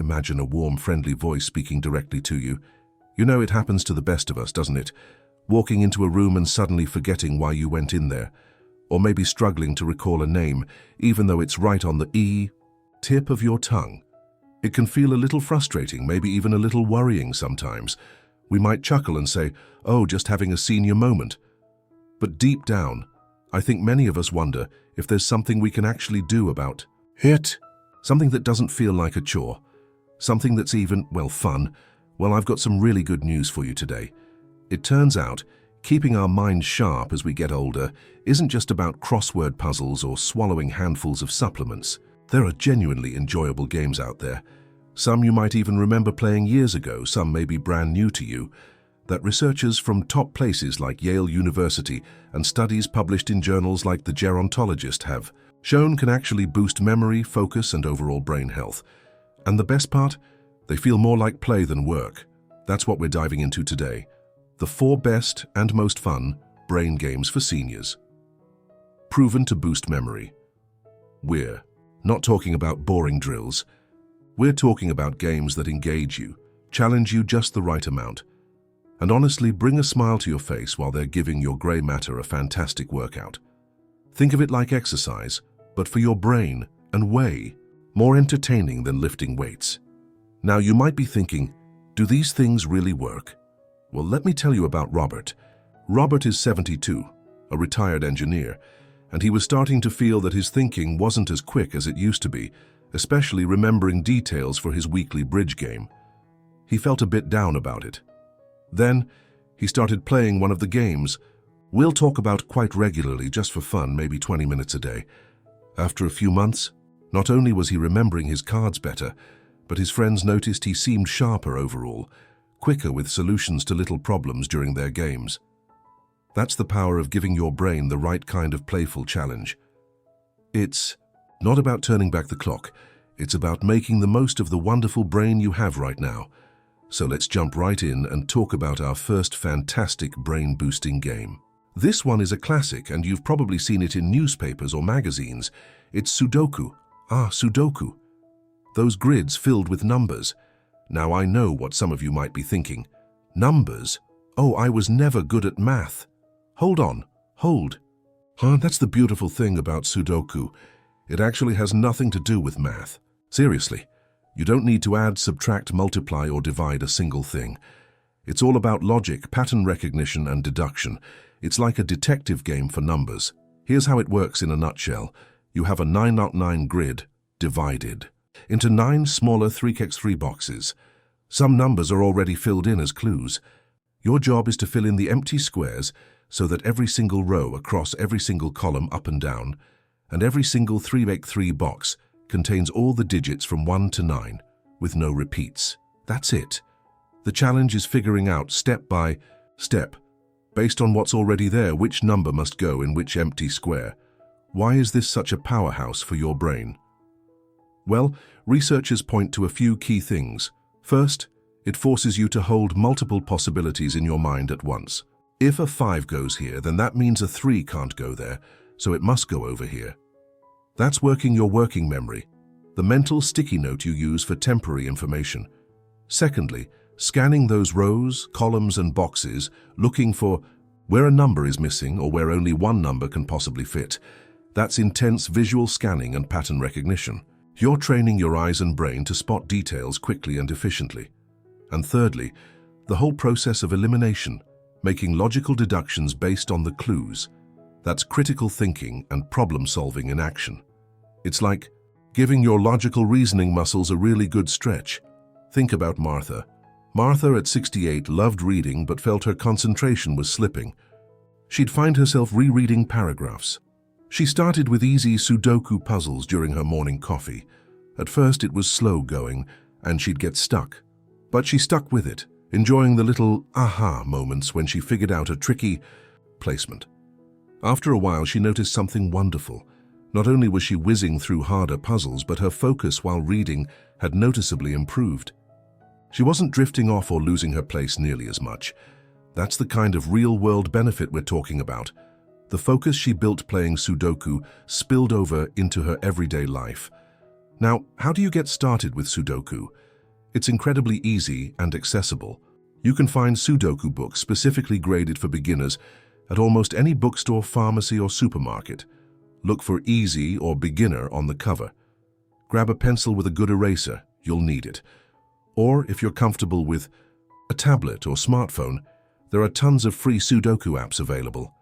Imagine a warm, friendly voice speaking directly to you. You know it happens to the best of us, doesn't it? Walking into a room and suddenly forgetting why you went in there. Or maybe struggling to recall a name, even though it's right on the tip of your tongue. It can feel a little frustrating, maybe even a little worrying sometimes. We might chuckle and say, oh, just having a senior moment. But deep down, I think many of us wonder if there's something we can actually do about it. Something that doesn't feel like a chore. Something that's even, well, fun. Well, I've got some really good news for you today. It turns out, keeping our minds sharp as we get older isn't just about crossword puzzles or swallowing handfuls of supplements. There are genuinely enjoyable games out there. Some you might even remember playing years ago, some may be brand new to you, that researchers from top places like Yale University and studies published in journals like the Gerontologist have shown can actually boost memory, focus, and overall brain health. And the best part? They feel more like play than work. That's what we're diving into today. The 4 best and most fun brain games for seniors. Proven to boost memory. We're not talking about boring drills. We're talking about games that engage you, challenge you just the right amount, and honestly bring a smile to your face while they're giving your grey matter a fantastic workout. Think of it like exercise, but for your brain and way more entertaining than lifting weights. Now you might be thinking, do these things really work? Well, let me tell you about Robert. Robert is 72, a retired engineer, and he was starting to feel that his thinking wasn't as quick as it used to be, especially remembering details for his weekly bridge game. He felt a bit down about it. Then, he started playing one of the games we'll talk about quite regularly just for fun, maybe 20 minutes a day. After a few months, not only was he remembering his cards better, but his friends noticed he seemed sharper overall, quicker with solutions to little problems during their games. That's the power of giving your brain the right kind of playful challenge. It's not about turning back the clock, it's about making the most of the wonderful brain you have right now. So let's jump right in and talk about our first fantastic brain-boosting game. This one is a classic, and you've probably seen it in newspapers or magazines. It's Sudoku. Sudoku. Those grids filled with numbers. Now I know what some of you might be thinking. Numbers? Oh, I was never good at math. Hold on. Hold. That's the beautiful thing about Sudoku. It actually has nothing to do with math. Seriously. You don't need to add, subtract, multiply, or divide a single thing. It's all about logic, pattern recognition, and deduction. It's like a detective game for numbers. Here's how it works in a nutshell. You have a 9x9 grid, divided, into 9 smaller 3x3 boxes. Some numbers are already filled in as clues. Your job is to fill in the empty squares so that every single row across every single column up and down, and every single 3x3 box contains all the digits from 1 to 9, with no repeats. That's it. The challenge is figuring out step by step, based on what's already there, which number must go in which empty square. Why is this such a powerhouse for your brain? Well, researchers point to a few key things. First, it forces you to hold multiple possibilities in your mind at once. If a 5 goes here, then that means a 3 can't go there, so it must go over here. That's working your working memory, the mental sticky note you use for temporary information. Secondly, scanning those rows, columns, and boxes, looking for where a number is missing or where only one number can possibly fit. That's intense visual scanning and pattern recognition. You're training your eyes and brain to spot details quickly and efficiently. And thirdly, the whole process of elimination, making logical deductions based on the clues. That's critical thinking and problem solving in action. It's like giving your logical reasoning muscles a really good stretch. Think about Martha. Martha at 68 loved reading but felt her concentration was slipping. She'd find herself rereading paragraphs. She started with easy Sudoku puzzles during her morning coffee. At first it was slow going and she'd get stuck. But she stuck with it, enjoying the little aha moments when she figured out a tricky placement. After a while she noticed something wonderful. Not only was she whizzing through harder puzzles, but her focus while reading had noticeably improved. She wasn't drifting off or losing her place nearly as much. That's the kind of real-world benefit we're talking about. The focus she built playing Sudoku spilled over into her everyday life. Now, how do you get started with Sudoku? It's incredibly easy and accessible. You can find Sudoku books specifically graded for beginners at almost any bookstore, pharmacy, or supermarket. Look for easy or beginner on the cover. Grab a pencil with a good eraser, you'll need it. Or if you're comfortable with a tablet or smartphone, there are tons of free Sudoku apps available.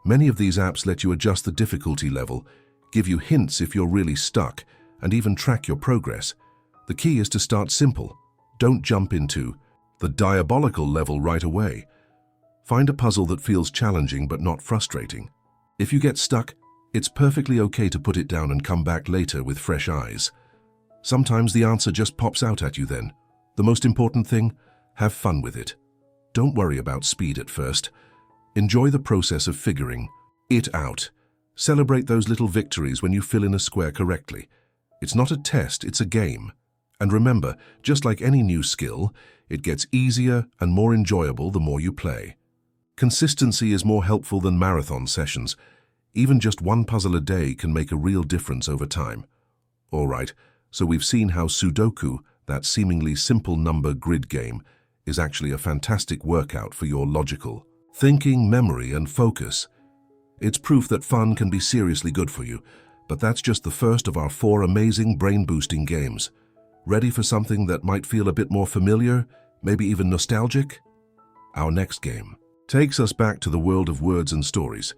Many of these apps let you adjust the difficulty level, give you hints if you're really stuck, and even track your progress. The key is to start simple. Don't jump into the diabolical level right away. Find a puzzle that feels challenging but not frustrating. If you get stuck, it's perfectly okay to put it down and come back later with fresh eyes. Sometimes the answer just pops out at you then. The most important thing, have fun with it. Don't worry about speed at first. Enjoy the process of figuring it out. Celebrate those little victories when you fill in a square correctly. It's not a test, it's a game. And remember, just like any new skill, it gets easier and more enjoyable the more you play. Consistency is more helpful than marathon sessions. Even just one puzzle a day can make a real difference over time. All right, so we've seen how Sudoku, that seemingly simple number grid game, is actually a fantastic workout for your logical thinking, memory, and focus. It's proof that fun can be seriously good for you, but that's just the first of our 4 amazing brain-boosting games. Ready for something that might feel a bit more familiar, maybe even nostalgic? Our next game takes us back to the world of words and stories,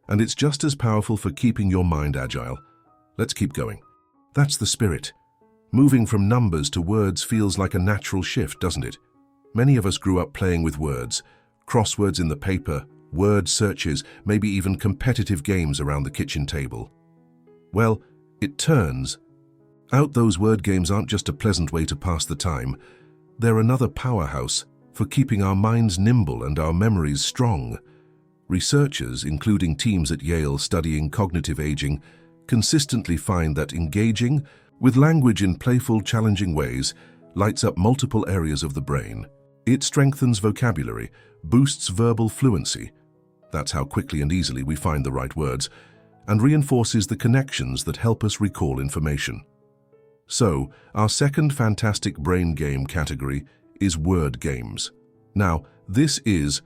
and it's just as powerful for keeping your mind agile. Let's keep going. That's the spirit. Moving from numbers to words feels like a natural shift, doesn't it? Many of us grew up playing with words, crosswords in the paper, word searches, maybe even competitive games around the kitchen table. Well, it turns out those word games aren't just a pleasant way to pass the time. They're another powerhouse for keeping our minds nimble and our memories strong. Researchers, including teams at Yale studying cognitive aging, consistently find that engaging with language in playful, challenging ways lights up multiple areas of the brain. It strengthens vocabulary, boosts verbal fluency. That's how quickly and easily we find the right words, and reinforces the connections that help us recall information. So, our second fantastic brain game category is word games. Now, this is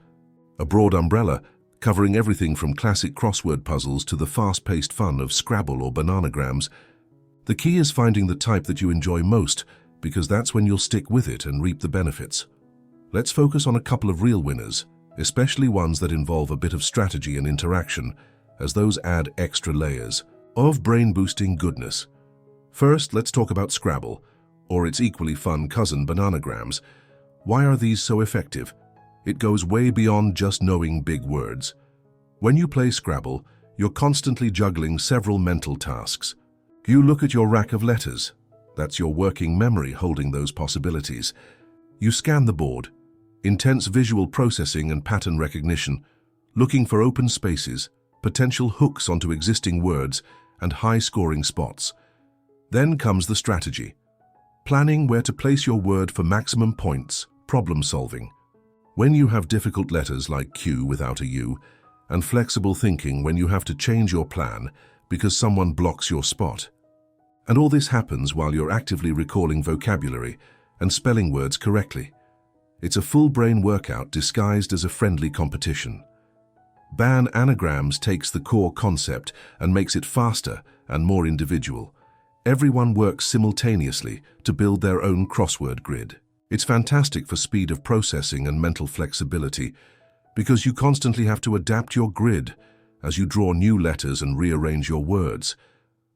a broad umbrella covering everything from classic crossword puzzles to the fast-paced fun of Scrabble or Bananagrams. The key is finding the type that you enjoy most, because that's when you'll stick with it and reap the benefits. Let's focus on a couple of real winners, especially ones that involve a bit of strategy and interaction, as those add extra layers of brain-boosting goodness. First, let's talk about Scrabble, or its equally fun cousin Bananagrams. Why are these so effective? It goes way beyond just knowing big words. When you play Scrabble, you're constantly juggling several mental tasks. You look at your rack of letters. That's your working memory holding those possibilities. You scan the board, intense visual processing and pattern recognition, looking for open spaces, potential hooks onto existing words, and high-scoring spots. Then comes the strategy. Planning where to place your word for maximum points, problem solving. When you have difficult letters like Q without a U, and flexible thinking when you have to change your plan because someone blocks your spot. And all this happens while you're actively recalling vocabulary and spelling words correctly. It's a full brain workout disguised as a friendly competition. Bananagrams takes the core concept and makes it faster and more individual. Everyone works simultaneously to build their own crossword grid. It's fantastic for speed of processing and mental flexibility because you constantly have to adapt your grid as you draw new letters and rearrange your words.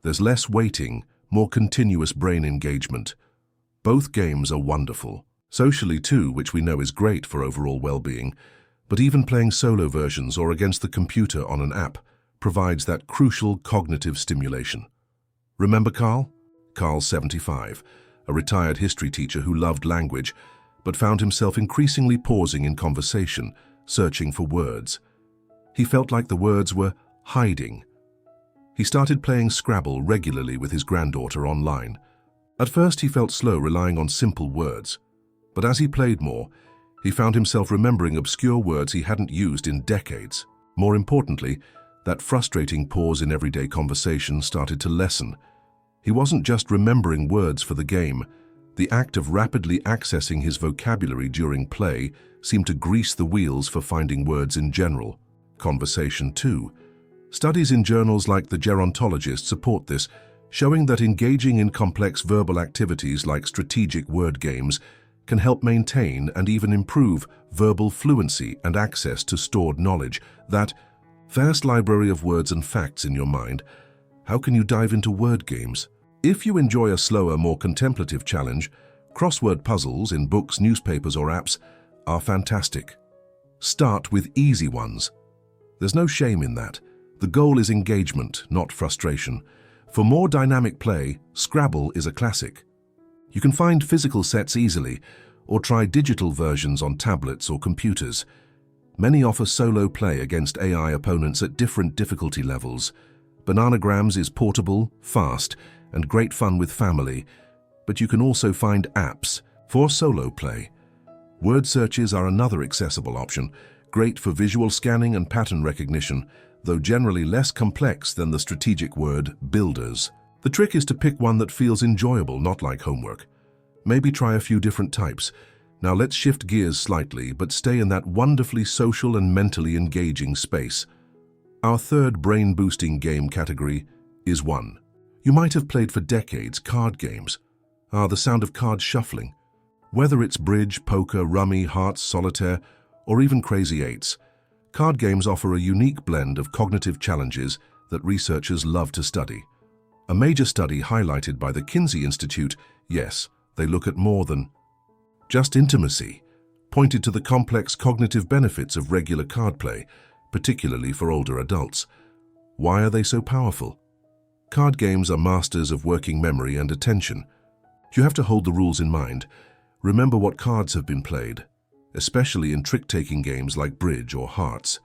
There's less waiting, more continuous brain engagement. Both games are wonderful. Socially too, which we know is great for overall well-being, but even playing solo versions or against the computer on an app provides that crucial cognitive stimulation. Remember Carl? Carl's 75, a retired history teacher who loved language, but found himself increasingly pausing in conversation, searching for words. He felt like the words were hiding. He started playing Scrabble regularly with his granddaughter online. At first he felt slow relying on simple words, but as he played more, he found himself remembering obscure words he hadn't used in decades. More importantly, that frustrating pause in everyday conversation started to lessen. He wasn't just remembering words for the game, The act of rapidly accessing his vocabulary during play seemed to grease the wheels for finding words in general. Conversation 2. Studies in journals like the Gerontologists support this, showing that engaging in complex verbal activities like strategic word games can help maintain and even improve verbal fluency and access to stored knowledge. That vast library of words and facts in your mind, how can you dive into word games? If you enjoy a slower, more contemplative challenge, crossword puzzles in books, newspapers, or apps are fantastic. Start with easy ones. There's no shame in that. The goal is engagement, not frustration. For more dynamic play, Scrabble is a classic. You can find physical sets easily, or try digital versions on tablets or computers. Many offer solo play against AI opponents at different difficulty levels. Bananagrams is portable, fast, and great fun with family, but you can also find apps for solo play. Word searches are another accessible option, great for visual scanning and pattern recognition, though generally less complex than the strategic word builders. The trick is to pick one that feels enjoyable, not like homework. Maybe try a few different types. Now let's shift gears slightly, but stay in that wonderfully social and mentally engaging space. Our third brain-boosting game category is 1. You might have played for decades card games. The sound of cards shuffling. Whether it's bridge, poker, rummy, hearts, solitaire, or even crazy eights, card games offer a unique blend of cognitive challenges that researchers love to study. A major study highlighted by the Kinsey Institute, yes, they look at more than just intimacy, pointed to the complex cognitive benefits of regular card play, particularly for older adults. Why are they so powerful? Card games are masters of working memory and attention. You have to hold the rules in mind. Remember what cards have been played, especially in trick-taking games like bridge or hearts.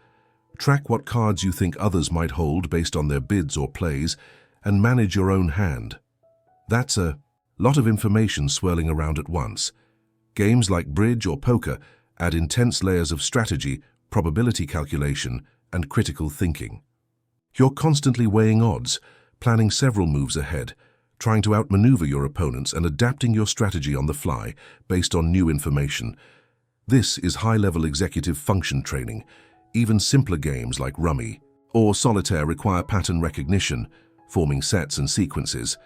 Track what cards you think others might hold based on their bids or plays, and manage your own hand. That's a lot of information swirling around at once. Games like bridge or poker add intense layers of strategy, probability calculation, and critical thinking. You're constantly weighing odds, planning several moves ahead, trying to outmaneuver your opponents and adapting your strategy on the fly based on new information. This is high-level executive function training. Even simpler games like rummy or solitaire require pattern recognition, forming sets and sequences,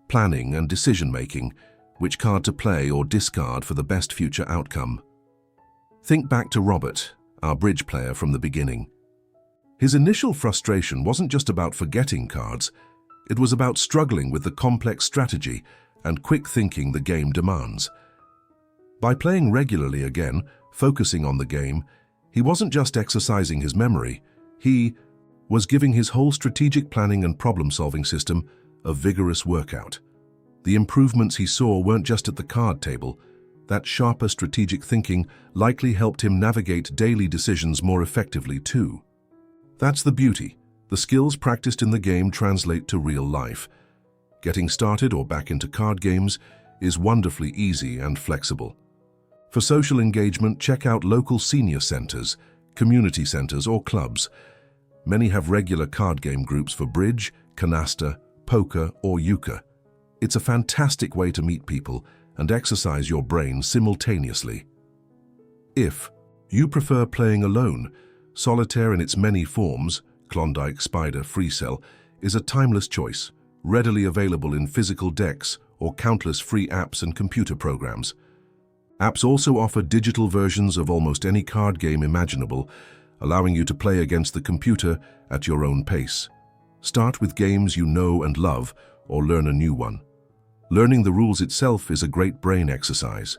planning and decision-making, which card to play or discard for the best future outcome. Think back to Robert, our bridge player from the beginning. His initial frustration wasn't just about forgetting cards, it was about struggling with the complex strategy and quick thinking the game demands. By playing regularly again, focusing on the game, he wasn't just exercising his memory, he was giving his whole strategic planning and problem-solving system a vigorous workout. The improvements he saw weren't just at the card table. That sharper strategic thinking likely helped him navigate daily decisions more effectively too. That's the beauty. The skills practiced in the game translate to real life. Getting started or back into card games is wonderfully easy and flexible. For social engagement, check out local senior centers, community centers, or clubs. Many have regular card game groups for bridge, canasta, poker, or euchre. It's a fantastic way to meet people and exercise your brain simultaneously. If you prefer playing alone, solitaire in its many forms, Klondike, Spider, Free Cell, is a timeless choice, readily available in physical decks or countless free apps and computer programs. Apps also offer digital versions of almost any card game imaginable, allowing you to play against the computer at your own pace. Start with games you know and love, or learn a new one. Learning the rules itself is a great brain exercise.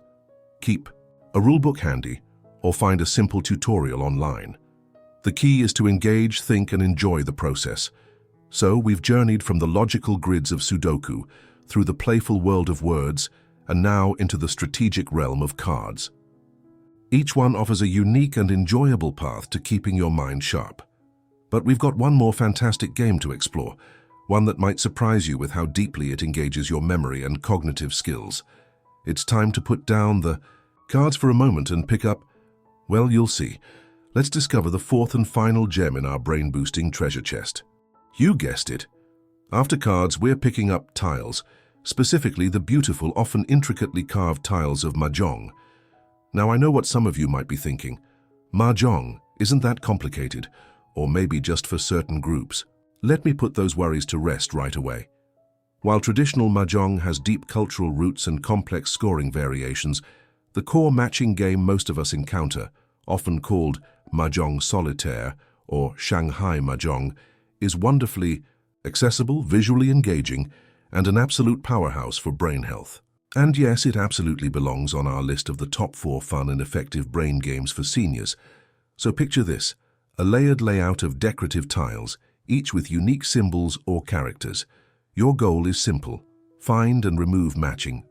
Keep a rulebook handy, or find a simple tutorial online. The key is to engage, think, and enjoy the process. So we've journeyed from the logical grids of Sudoku, through the playful world of words, and now into the strategic realm of cards. Each one offers a unique and enjoyable path to keeping your mind sharp. But we've got one more fantastic game to explore, one that might surprise you with how deeply it engages your memory and cognitive skills. It's time to put down the cards for a moment and pick up, well, you'll see. Let's discover the fourth and final gem in our brain-boosting treasure chest. You guessed it. After cards, we're picking up tiles, specifically the beautiful, often intricately carved tiles of Mahjong. Now I know what some of you might be thinking. Mahjong, isn't that complicated? Or maybe just for certain groups? Let me put those worries to rest right away. While traditional Mahjong has deep cultural roots and complex scoring variations, the core matching game most of us encounter, often called Mahjong Solitaire or Shanghai Mahjong, is wonderfully accessible, visually engaging, and an absolute powerhouse for brain health. And yes, it absolutely belongs on our list of the top 4 fun and effective brain games for seniors. So picture this, a layered layout of decorative tiles, each with unique symbols or characters. Your goal is simple: find and remove matching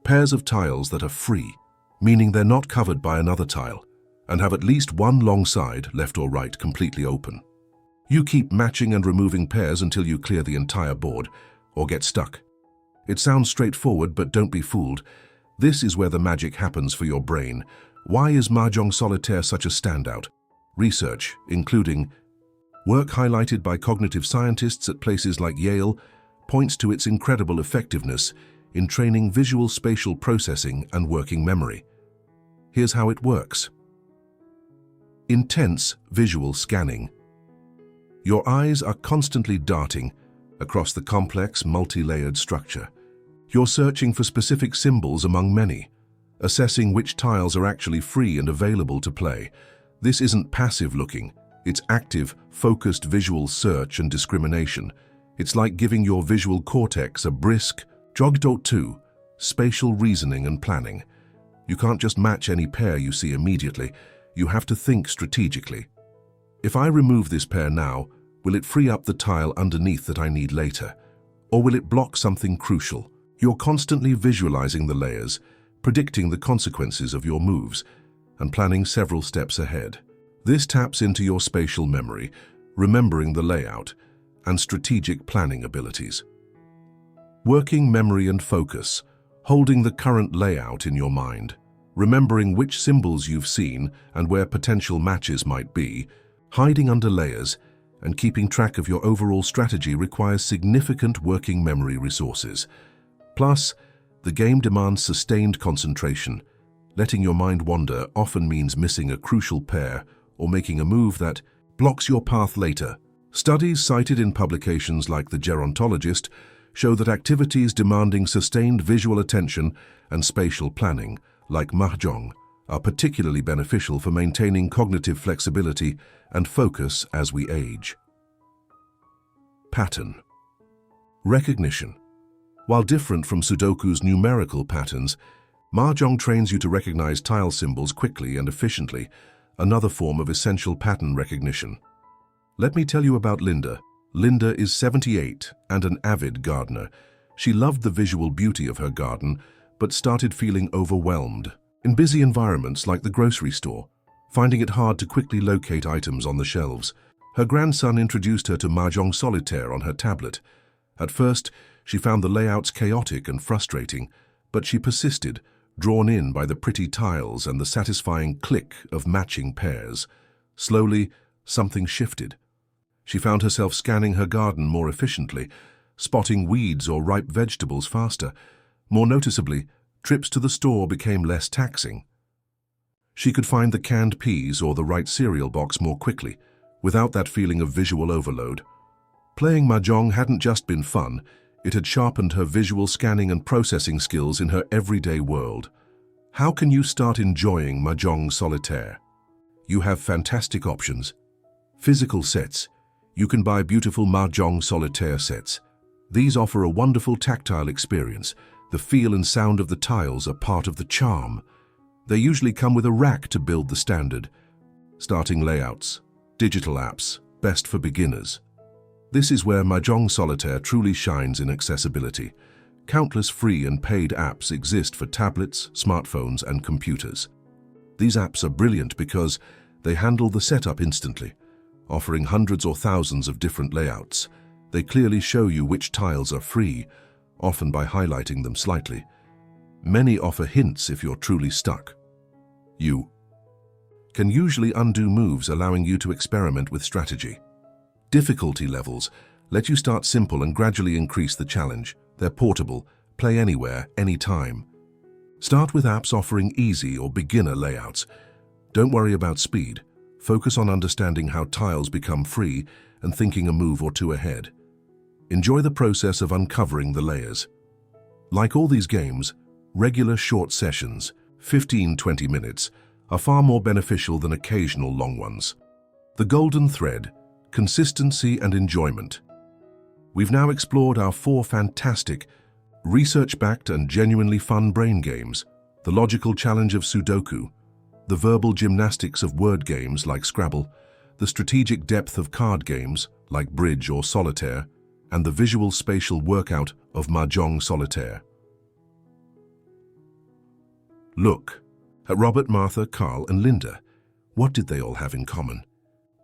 pairs of tiles that are free, meaning they're not covered by another tile, and have at least one long side, left or right, completely open. You keep matching and removing pairs until you clear the entire board, or get stuck. It sounds straightforward, but don't be fooled. This is where the magic happens for your brain. Why is Mahjong Solitaire such a standout? Research, including work highlighted by cognitive scientists at places like Yale, points to its incredible effectiveness in training visual spatial processing and working memory. Here's how it works. Intense visual scanning. Your eyes are constantly darting across the complex, multi-layered structure. You're searching for specific symbols among many, assessing which tiles are actually free and available to play. This isn't passive looking, it's active, focused visual search and discrimination. It's like giving your visual cortex a brisk, jog-2, spatial reasoning and planning. You can't just match any pair you see immediately. You have to think strategically. If I remove this pair now, will it free up the tile underneath that I need later? Or will it block something crucial? You're constantly visualizing the layers, predicting the consequences of your moves, and planning several steps ahead. This taps into your spatial memory, remembering the layout, and strategic planning abilities. Working memory and focus, holding the current layout in your mind, remembering which symbols you've seen and where potential matches might be, hiding under layers, and keeping track of your overall strategy requires significant working memory resources. Plus, the game demands sustained concentration. Letting your mind wander often means missing a crucial pair or making a move that blocks your path later. Studies cited in publications like the Gerontologist show that activities demanding sustained visual attention and spatial planning, like Mahjong, are particularly beneficial for maintaining cognitive flexibility and focus as we age. Pattern recognition. While different from Sudoku's numerical patterns, Mahjong trains you to recognize tile symbols quickly and efficiently, another form of essential pattern recognition. Let me tell you about Linda. Linda is 78 and an avid gardener. She loved the visual beauty of her garden, but started feeling overwhelmed in busy environments like the grocery store, finding it hard to quickly locate items on the shelves. Her grandson introduced her to Mahjong Solitaire on her tablet. At first, she found the layouts chaotic and frustrating, but she persisted, drawn in by the pretty tiles and the satisfying click of matching pairs. Slowly, something shifted. She found herself scanning her garden more efficiently, spotting weeds or ripe vegetables faster. More noticeably, trips to the store became less taxing. She could find the canned peas or the right cereal box more quickly, without that feeling of visual overload. Playing Mahjong hadn't just been fun, it had sharpened her visual scanning and processing skills in her everyday world. How can you start enjoying Mahjong Solitaire? You have fantastic options. Physical sets. You can buy beautiful Mahjong Solitaire sets. These offer a wonderful tactile experience. The feel and sound of the tiles are part of the charm. They usually come with a rack to build the standard. Starting layouts. Digital apps, best for beginners. This is where Mahjong Solitaire truly shines in accessibility. Countless free and paid apps exist for tablets, smartphones, and computers. These apps are brilliant because they handle the setup instantly, offering hundreds or thousands of different layouts. They clearly show you which tiles are free, often by highlighting them slightly. Many offer hints if you're truly stuck. You can usually undo moves, allowing you to experiment with strategy. Difficulty levels let you start simple and gradually increase the challenge. They're portable, play anywhere, anytime. Start with apps offering easy or beginner layouts. Don't worry about speed. Focus on understanding how tiles become free and thinking a move or two ahead. Enjoy the process of uncovering the layers. Like all these games, regular short sessions, 15-20 minutes, are far more beneficial than occasional long ones. The golden thread: consistency and enjoyment. We've now explored our 4 fantastic, research-backed and genuinely fun brain games: the logical challenge of Sudoku, the verbal gymnastics of word games like Scrabble, the strategic depth of card games like Bridge or Solitaire, and the visual spatial workout of Mahjong Solitaire. Look at Robert, Martha, Carl, and Linda. What did they all have in common?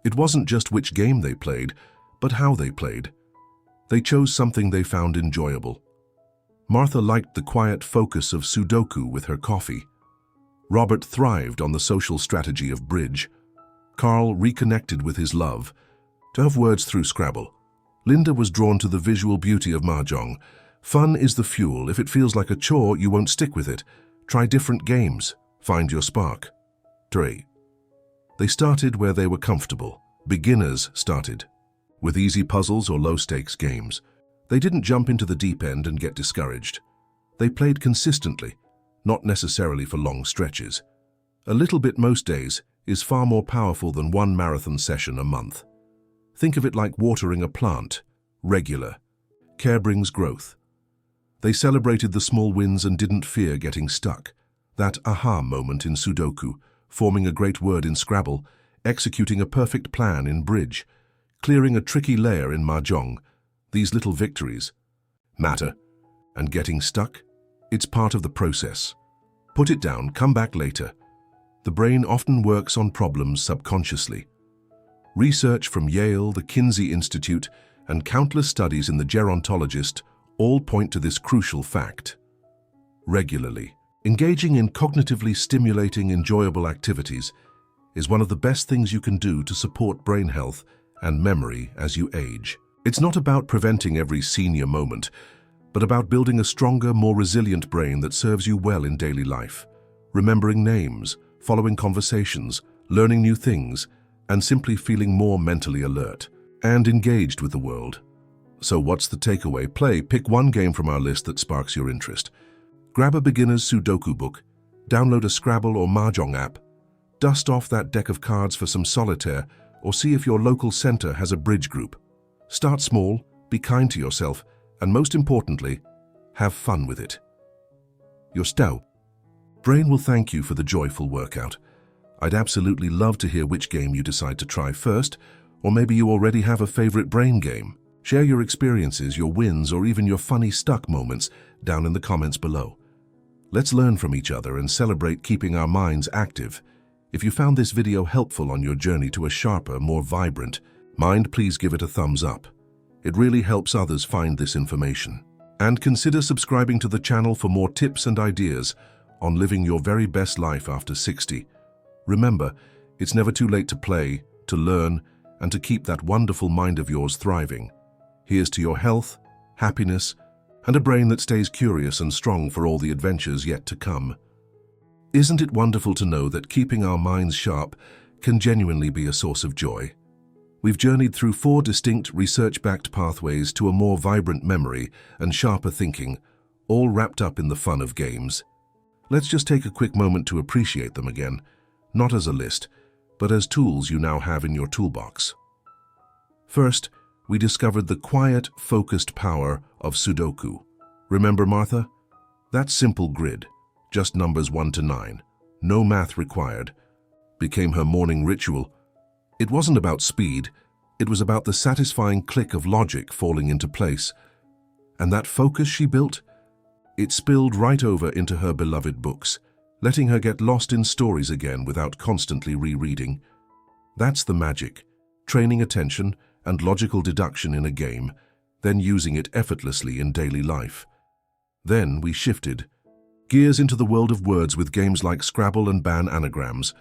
It wasn't just which game they played, but how they played. They chose something they found enjoyable. Martha liked the quiet focus of Sudoku with her coffee. Robert thrived on the social strategy of Bridge. Carl reconnected with his love to have words through Scrabble. Linda was drawn to the visual beauty of Mahjong. Fun is the fuel. If it feels like a chore, you won't stick with it. Try different games. Find your spark. 3. They started where they were comfortable. Beginners started with easy puzzles or low-stakes games. They didn't jump into the deep end and get discouraged. They played consistently, not necessarily for long stretches. A little bit most days is far more powerful than one marathon session a month. Think of it like watering a plant. Regular. Care brings growth. They celebrated the small wins and didn't fear getting stuck. That aha moment in Sudoku, forming a great word in Scrabble, executing a perfect plan in Bridge, clearing a tricky layer in Mahjong. These little victories matter. And getting stuck? It's part of the process. Put it down, come back later. The brain often works on problems subconsciously. Research from Yale, the Kinsey Institute, and countless studies in the gerontologist all point to this crucial fact. Regularly, engaging in cognitively stimulating, enjoyable activities is one of the best things you can do to support brain health and memory as you age. It's not about preventing every senior moment, but about building a stronger, more resilient brain that serves you well in daily life. Remembering names, following conversations, learning new things, and simply feeling more mentally alert and engaged with the world. So what's the takeaway? Pick one game from our list that sparks your interest. Grab a beginner's Sudoku book, download a Scrabble or Mahjong app, dust off that deck of cards for some solitaire, or see if your local center has a bridge group. Start small, be kind to yourself, and most importantly, have fun with it. Your brain will thank you for the joyful workout. I'd absolutely love to hear which game you decide to try first, or maybe you already have a favorite brain game. Share your experiences, your wins, or even your funny stuck moments down in the comments below. Let's learn from each other and celebrate keeping our minds active. If you found this video helpful on your journey to a sharper, more vibrant mind, please give it a thumbs up. It really helps others find this information. And consider subscribing to the channel for more tips and ideas on living your very best life after 60. Remember, it's never too late to play, to learn, and to keep that wonderful mind of yours thriving. Here's to your health, happiness, and a brain that stays curious and strong for all the adventures yet to come. Isn't it wonderful to know that keeping our minds sharp can genuinely be a source of joy? We've journeyed through 4 distinct research-backed pathways to a more vibrant memory and sharper thinking, all wrapped up in the fun of games. Let's just take a quick moment to appreciate them again, not as a list, but as tools you now have in your toolbox. First, we discovered the quiet, focused power of Sudoku. Remember, Martha? That simple grid, just numbers 1 to 9, no math required, became her morning ritual. It wasn't about speed, it was about the satisfying click of logic falling into place. And that focus she built, it spilled right over into her beloved books, letting her get lost in stories again without constantly rereading. That's the magic, training attention and logical deduction in a game, then using it effortlessly in daily life. Then we shifted gears into the world of words with games like Scrabble and Bananagrams.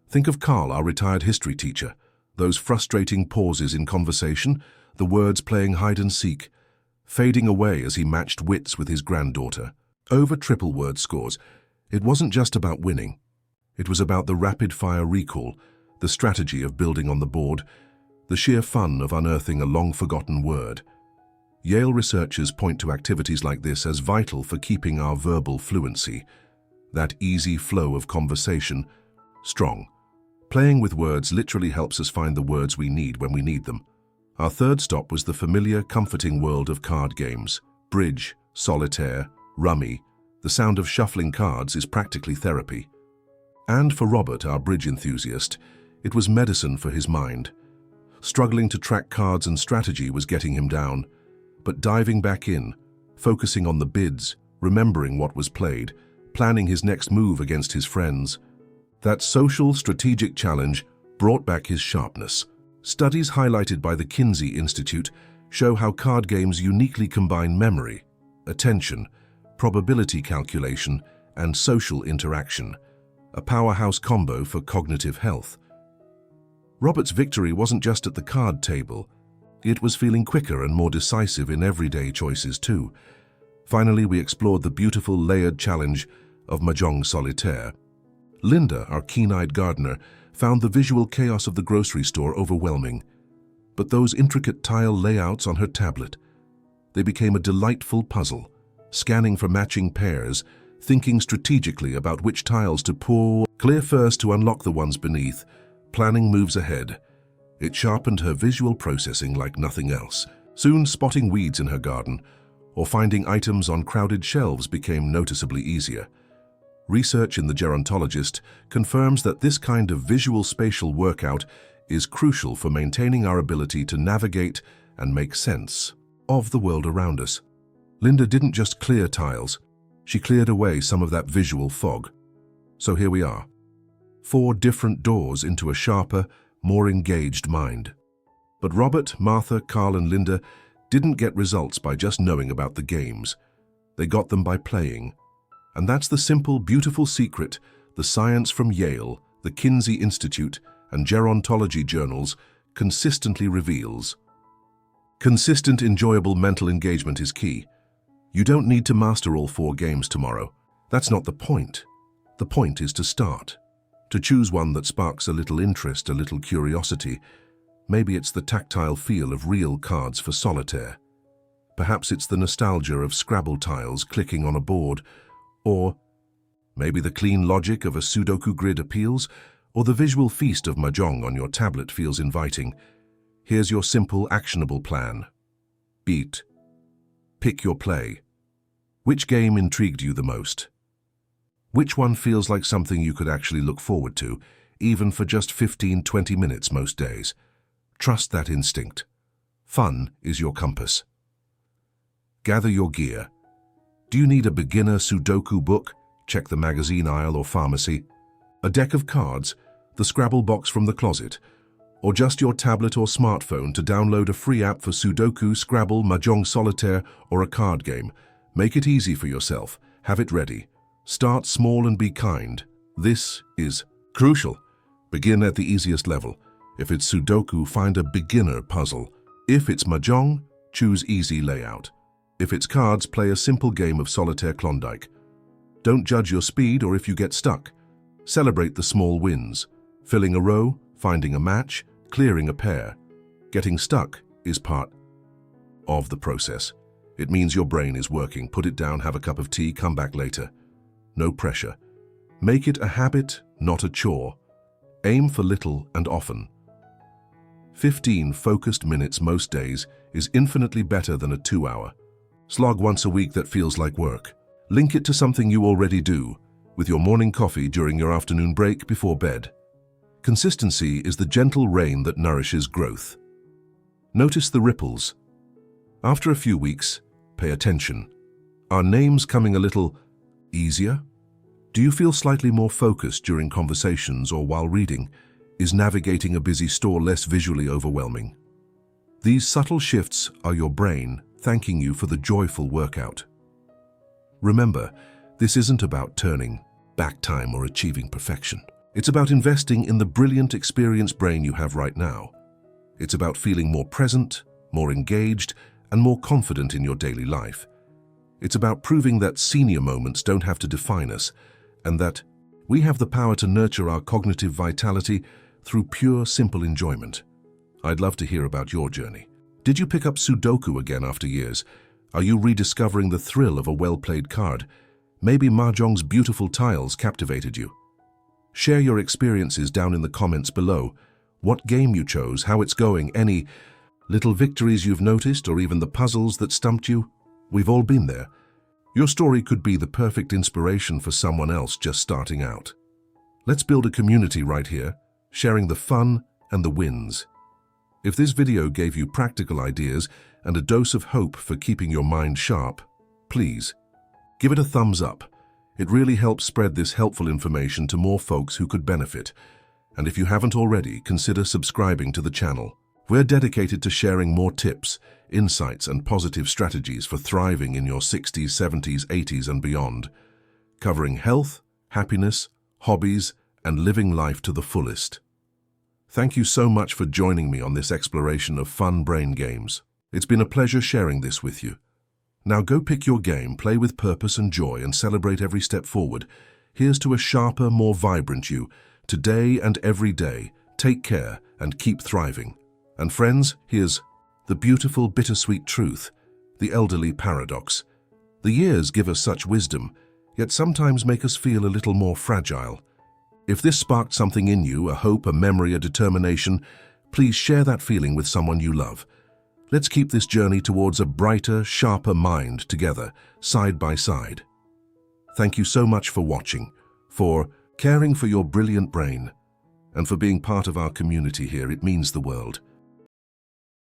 Think of Carl, our retired history teacher, those frustrating pauses in conversation, the words playing hide and seek. fading away as he matched wits with his granddaughter. Over triple word scores, it wasn't just about winning. It was about the rapid-fire recall, the strategy of building on the board, the sheer fun of unearthing a long-forgotten word. Yale researchers point to activities like this as vital for keeping our verbal fluency, that easy flow of conversation, strong. Playing with words literally helps us find the words we need when we need them. Our third stop was the familiar, comforting world of card games. Bridge, solitaire, rummy. The sound of shuffling cards is practically therapy. And for Robert, our bridge enthusiast, it was medicine for his mind. Struggling to track cards and strategy was getting him down, but diving back in, focusing on the bids, remembering what was played, planning his next move against his friends, that social, strategic challenge brought back his sharpness. Studies highlighted by the Kinsey Institute show how card games uniquely combine memory, attention, probability calculation, and social interaction, a powerhouse combo for cognitive health. Robert's victory wasn't just at the card table. It was feeling quicker and more decisive in everyday choices too. Finally, we explored the beautiful layered challenge of Mahjong Solitaire. Linda, our keen-eyed gardener, found the visual chaos of the grocery store overwhelming. But those intricate tile layouts on her tablet, they became a delightful puzzle, scanning for matching pairs, thinking strategically about which tiles to pull, clear first to unlock the ones beneath, planning moves ahead. It sharpened her visual processing like nothing else. Soon spotting weeds in her garden or finding items on crowded shelves became noticeably easier. Research in the Gerontologist confirms that this kind of visual spatial workout is crucial for maintaining our ability to navigate and make sense of the world around us. Linda didn't just clear tiles, she cleared away some of that visual fog. So here we are, 4 different doors into a sharper, more engaged mind. But Robert, Martha, Carl, and Linda didn't get results by just knowing about the games. They got them by playing. And that's the simple, beautiful secret the science from Yale, the Kinsey Institute, and gerontology journals consistently reveals. Consistent, enjoyable mental engagement is key. You don't need to master all 4 games tomorrow. That's not the point. The point is to start. To choose one that sparks a little interest, a little curiosity. Maybe it's the tactile feel of real cards for solitaire. Perhaps it's the nostalgia of Scrabble tiles clicking on a board. Or maybe the clean logic of a Sudoku grid appeals, or the visual feast of Mahjong on your tablet feels inviting. Here's your simple, actionable plan. Beat. Pick your play. Which game intrigued you the most? Which one feels like something you could actually look forward to, even for just 15-20 minutes most days? Trust that instinct. Fun is your compass. Gather your gear. Do you need a beginner Sudoku book? Check the magazine aisle or pharmacy. A deck of cards, the Scrabble box from the closet, or just your tablet or smartphone to download a free app for Sudoku, Scrabble, Mahjong Solitaire, or a card game. Make it easy for yourself. Have it ready. Start small and be kind. This is crucial. Begin at the easiest level. If it's Sudoku, find a beginner puzzle. If it's Mahjong, choose easy layout. If it's cards, play a simple game of solitaire Klondike. Don't judge your speed or if you get stuck. Celebrate the small wins. Filling a row, finding a match, clearing a pair. Getting stuck is part of the process. It means your brain is working. Put it down, have a cup of tea, come back later. No pressure. Make it a habit, not a chore. Aim for little and often. 15 focused minutes most days is infinitely better than a 2-hour slog once a week that feels like work. Link it to something you already do, with your morning coffee during your afternoon break before bed. Consistency is the gentle rain that nourishes growth. Notice the ripples. After a few weeks, pay attention. Are names coming a little easier? Do you feel slightly more focused during conversations or while reading? Is navigating a busy store less visually overwhelming? These subtle shifts are your brain thanking you for the joyful workout. Remember, this isn't about turning back time or achieving perfection. It's about investing in the brilliant, experienced brain you have right now. It's about feeling more present, more engaged, and more confident in your daily life. It's about proving that senior moments don't have to define us, and that we have the power to nurture our cognitive vitality through pure, simple enjoyment. I'd love to hear about your journey. Did you pick up Sudoku again after years? Are you rediscovering the thrill of a well-played card? Maybe Mahjong's beautiful tiles captivated you. Share your experiences down in the comments below. What game you chose, how it's going, any little victories you've noticed, or even the puzzles that stumped you. We've all been there. Your story could be the perfect inspiration for someone else just starting out. Let's build a community right here, sharing the fun and the wins. If this video gave you practical ideas and a dose of hope for keeping your mind sharp, please give it a thumbs up. It really helps spread this helpful information to more folks who could benefit. And if you haven't already, consider subscribing to the channel. We're dedicated to sharing more tips, insights, and positive strategies for thriving in your 60s, 70s, 80s, and beyond, covering health, happiness, hobbies, and living life to the fullest. Thank you so much for joining me on this exploration of fun brain games. It's been a pleasure sharing this with you. Now go pick your game, play with purpose and joy, and celebrate every step forward. Here's to a sharper, more vibrant you, today and every day. Take care and keep thriving. And friends, here's the beautiful, bittersweet truth, the elderly paradox. The years give us such wisdom, yet sometimes make us feel a little more fragile. If this sparked something in you, a hope, a memory, a determination, please share that feeling with someone you love. Let's keep this journey towards a brighter, sharper mind together, side by side. Thank you so much for watching, for caring for your brilliant brain, and for being part of our community here. It means the world.